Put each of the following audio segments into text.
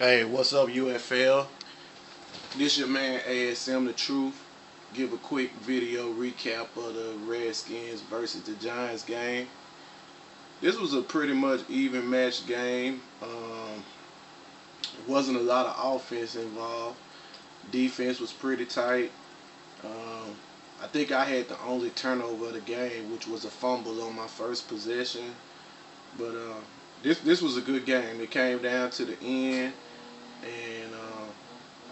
Hey, what's up, UFL? This your man ASM The Truth. Give a quick video recap of the Redskins versus the Giants game. This was a pretty much even match game. Wasn't a lot of offense involved. Defense was pretty tight. I think I had the only turnover of the game, which was a fumble on my first possession. But this was a good game. It came down to the end, and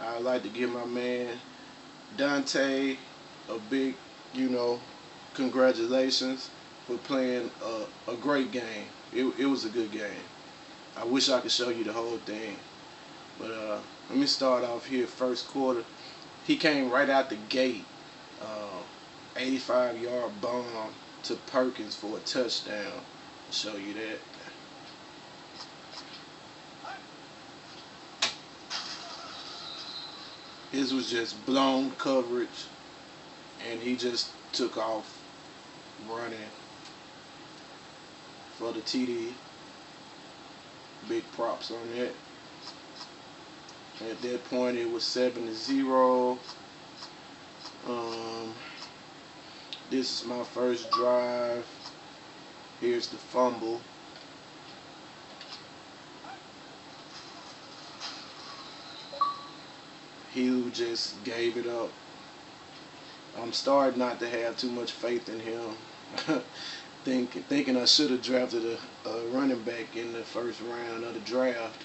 I'd like to give my man Dante a big, congratulations for playing a great game. It was a good game. I wish I could show you the whole thing. But let me start off here. First quarter, he came right out the gate. 85-yard bomb to Perkins for a touchdown. I'll show you that. His was just blown coverage, and he just took off running for the TD. Big props on that. At that point, it was 7-0. This is my first drive. Here's the fumble. Hugh just gave it up. I'm starting not to have too much faith in him. Thinking I should have drafted a running back in the first round of the draft.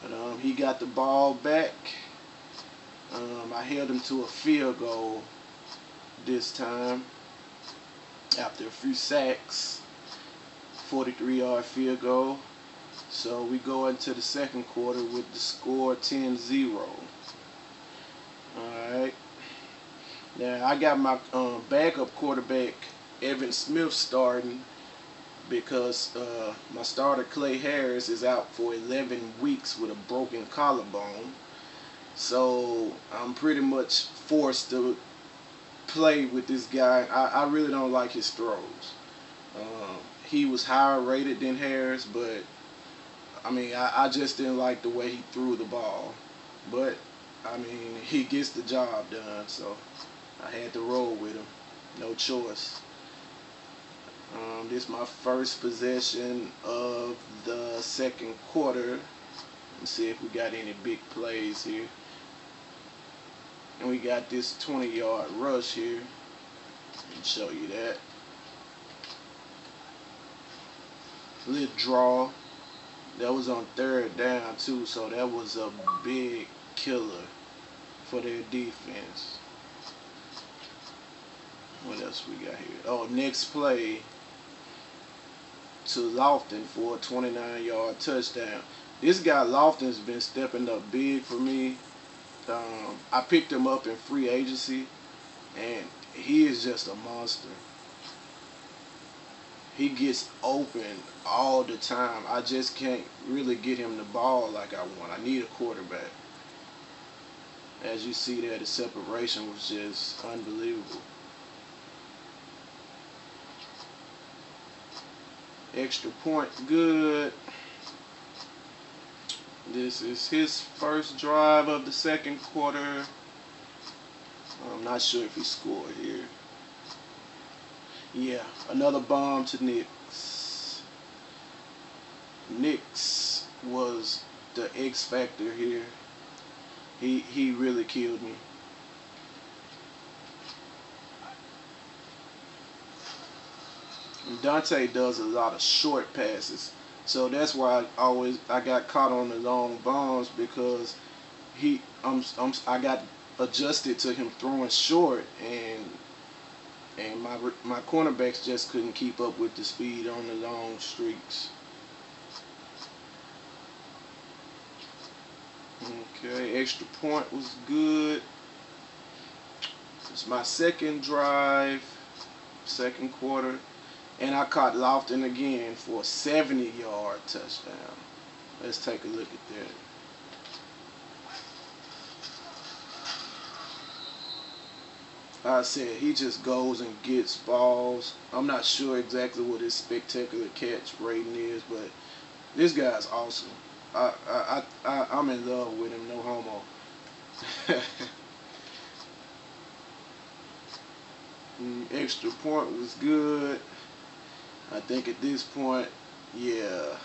But he got the ball back. I held him to a field goal this time after a few sacks. 43-yard field goal. So we go into the second quarter with the score 10-0. Alright. Now I got my backup quarterback Evan Smith starting because my starter Clay Harris is out for 11 weeks with a broken collarbone. So I'm pretty much forced to play with this guy. I really don't like his throws. He was higher rated than Harris, but I just didn't like the way he threw the ball. But he gets the job done, so I had to roll with him. No choice. This is my first possession of the second quarter. Let's see if we got any big plays here. And we got this 20-yard rush here. Let me show you that. Little draw. That was on third down too, so that was a big killer for their defense. What else we got here? Oh, next play to Lofton for a 29-yard touchdown. This guy Lofton's been stepping up big for me. I picked him up in free agency, and he is just a monster. He gets open all the time. I just can't really get him the ball like I want. I need a quarterback. As you see there, the separation was just unbelievable. Extra point, good. This is his first drive of the second quarter. I'm not sure if he scored here. Yeah, another bomb to Nix. Nix was the X factor here. He really killed me. And Dante does a lot of short passes, so that's why I got caught on the long bombs, because I got adjusted to him throwing short, and my cornerbacks just couldn't keep up with the speed on the long streaks. Okay, extra point was good. It's my second drive, second quarter, and I caught Lofton again for a 70-yard touchdown. Let's take a look at that. I said he just goes and gets balls. I'm not sure exactly what his spectacular catch rating is, but This guy's awesome. I'm in love with him. No homo. Extra point was good. I think at this point, yeah.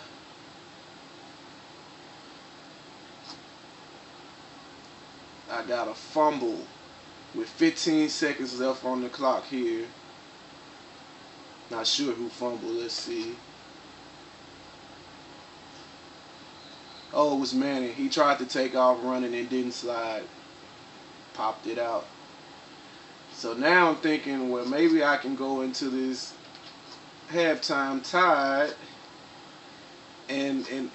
I got a fumble with 15 seconds left on the clock here. Not sure who fumbled. Let's see. Oh, it was Manning. He tried to take off running and didn't slide. Popped it out. So now I'm thinking, well, maybe I can go into this halftime tied, and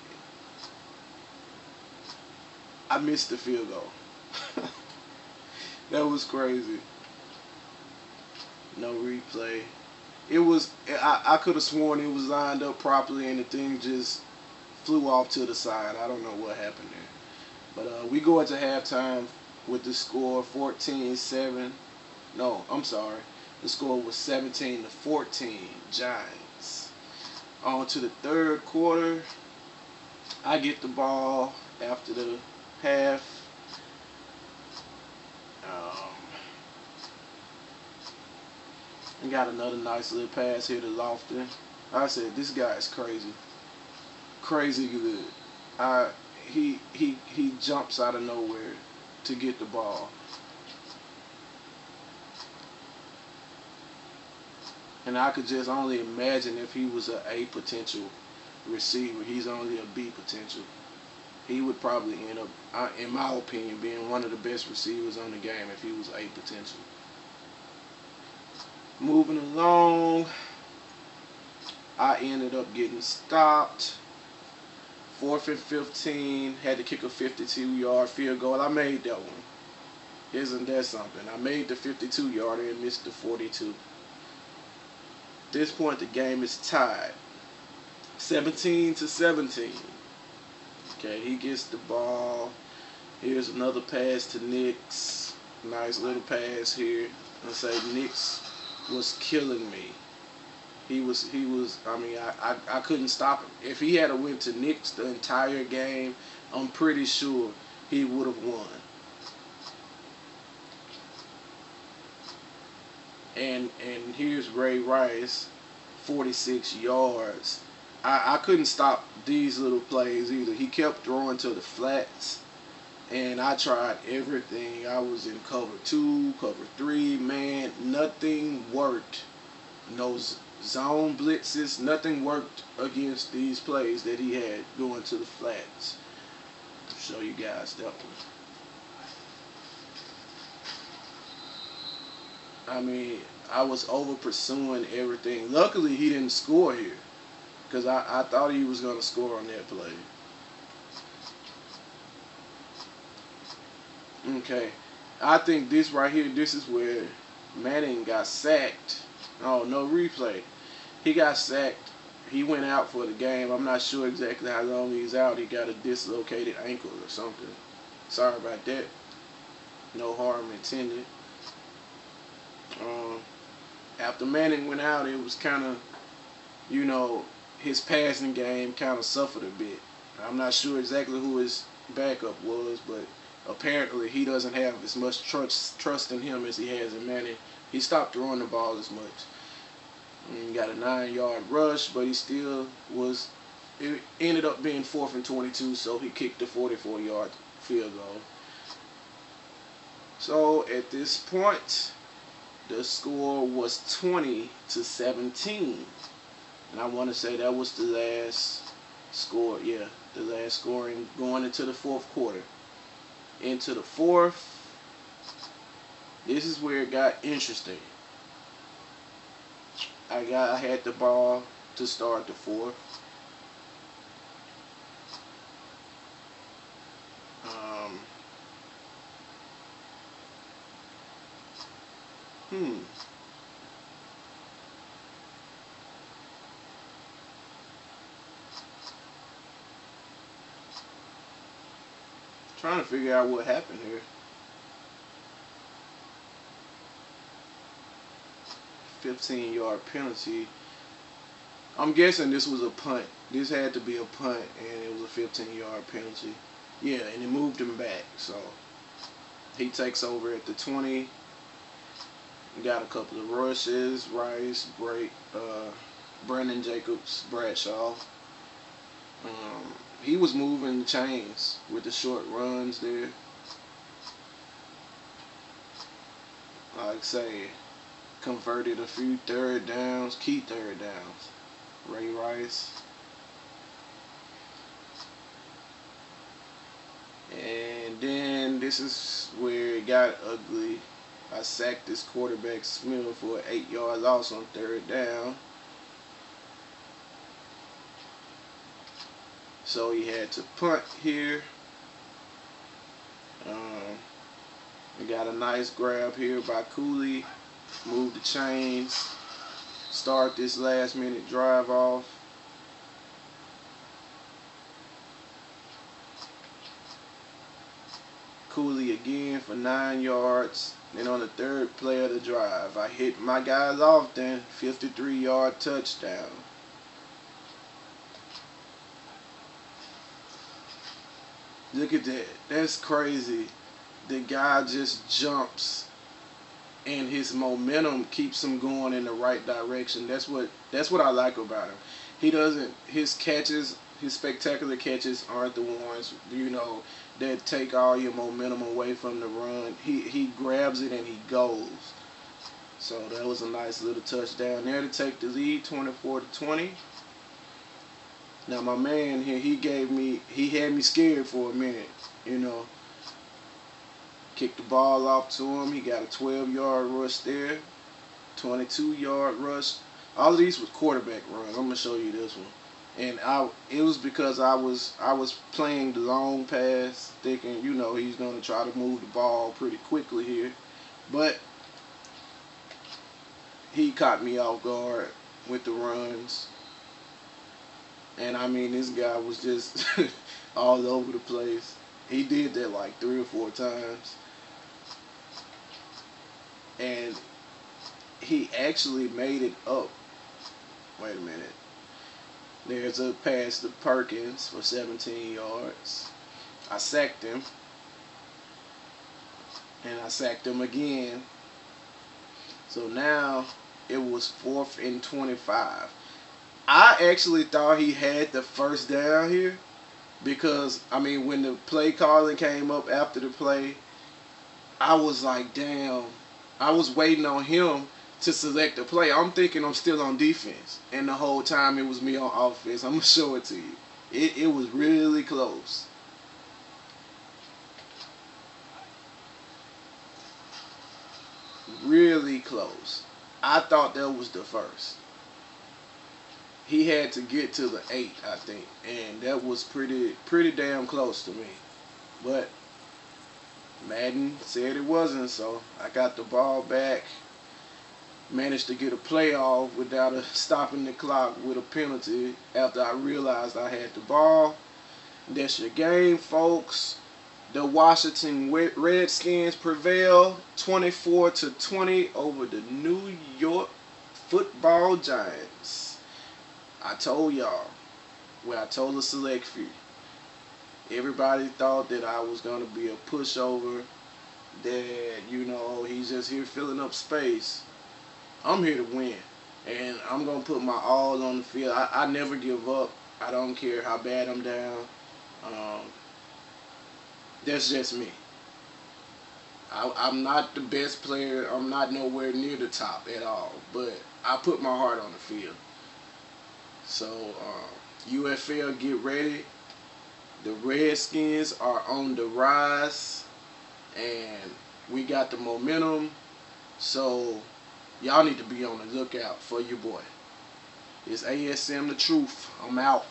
I missed the field goal. That was crazy. No replay. It was, I could have sworn it was lined up properly and the thing just flew off to the side. I don't know what happened there. But we go into halftime with the score 14-7. No, I'm sorry. The score was 17-14 Giants. On to the third quarter. I get the ball after the half. And got another nice little pass here to Lofton. I said, this guy is crazy. Crazy good. He jumps out of nowhere to get the ball. And I could just only imagine if he was a A potential receiver. He's only a B potential. He would probably end up, in my opinion, being one of the best receivers on the game if he was A potential. Moving along, I ended up getting stopped. 4th and 15, had to kick a 52-yard field goal. I made that one. Isn't that something? I made the 52-yarder and missed the 42. At this point, the game is tied. 17-17. Okay, he gets the ball. Here's another pass to Nix. Nice little pass here. I say Nix was killing me. He was, I mean, I couldn't stop him. If he had went to Knicks the entire game, I'm pretty sure he would have won. And here's Ray Rice, 46 yards. I couldn't stop these little plays either. He kept throwing to the flats, and I tried everything. I was in cover 2, cover 3, man, nothing worked. No zone blitzes, nothing worked against these plays that he had going to the flats. I'll show you guys that one. I mean, I was over pursuing everything. Luckily, he didn't score here, because I thought he was going to score on that play. Okay, I think this right here, this is where Manning got sacked. Oh, no replay. He got sacked. He went out for the game. I'm not sure exactly how long he's out. He got a dislocated ankle or something. Sorry about that. No harm intended. After Manning went out, it was kind of, you know, his passing game kind of suffered a bit. I'm not sure exactly who his backup was, but apparently he doesn't have as much trust in him as he has in Manning. He stopped throwing the ball as much. He got a 9-yard rush, but he still was, it ended up being 4th and 22, so he kicked the 44-yard field goal. So at this point, the score was 20-17. And I want to say that was the last score, yeah, the last scoring going into the fourth quarter. Into the fourth, this is where it got interesting. I had the ball to start the fourth. Trying to figure out what happened here. 15-yard penalty. I'm guessing this was a punt. This had to be a punt, and it was a 15-yard penalty. Yeah, and it moved him back. So he takes over at the 20. Got a couple of rushes, Rice, Brandon Jacobs, Bradshaw. He was moving the chains with the short runs there. Like I say, converted a few third downs, key third downs. Ray Rice. And then this is where it got ugly. I sacked this quarterback Smith for an 8-yard loss on third down. So he had to punt here. We got a nice grab here by Cooley. Move the chains. Start this last minute drive off. Cooley again for 9 yards. Then on the third play of the drive, I hit my guys off then. 53-yard touchdown. Look at that. That's crazy. The guy just jumps and his momentum keeps him going in the right direction. That's what I like about him. He doesn't his spectacular catches aren't the ones, that take all your momentum away from the run. He grabs it and he goes. So that was a nice little touchdown there to take the lead, 24-20. Now my man here, he had me scared for a minute, Kicked the ball off to him. He got a 12-yard rush there, 22-yard rush. All of these was quarterback runs. I'm gonna show you this one. And it was because I was playing the long pass, thinking, he's gonna try to move the ball pretty quickly here. But he caught me off guard with the runs. And I mean, this guy was just all over the place. He did that like 3 or 4 times. And he actually made it up. Wait a minute. There's a pass to Perkins for 17 yards. I sacked him. And I sacked him again. So now it was 4th and 25. I actually thought he had the first down here because, when the play calling came up after the play, I was like, damn. I was waiting on him to select the play. I'm thinking I'm still on defense, and the whole time it was me on offense. I'm going to show it to you. It was really close. Really close. I thought that was the first. He had to get to the 8, I think, and that was pretty damn close to me. But Madden said it wasn't, so I got the ball back. Managed to get a playoff without stopping the clock with a penalty after I realized I had the ball. That's your game, folks. The Washington Redskins prevail 24-20 over the New York Football Giants. I told y'all, I told the select few, everybody thought that I was going to be a pushover, that, he's just here filling up space. I'm here to win, and I'm going to put my all on the field. I never give up. I don't care how bad I'm down. That's just me. I'm not the best player. I'm not nowhere near the top at all, but I put my heart on the field. So, UFL, get ready. The Redskins are on the rise, and we got the momentum. So, y'all need to be on the lookout for your boy. It's ASM The Truth. I'm out.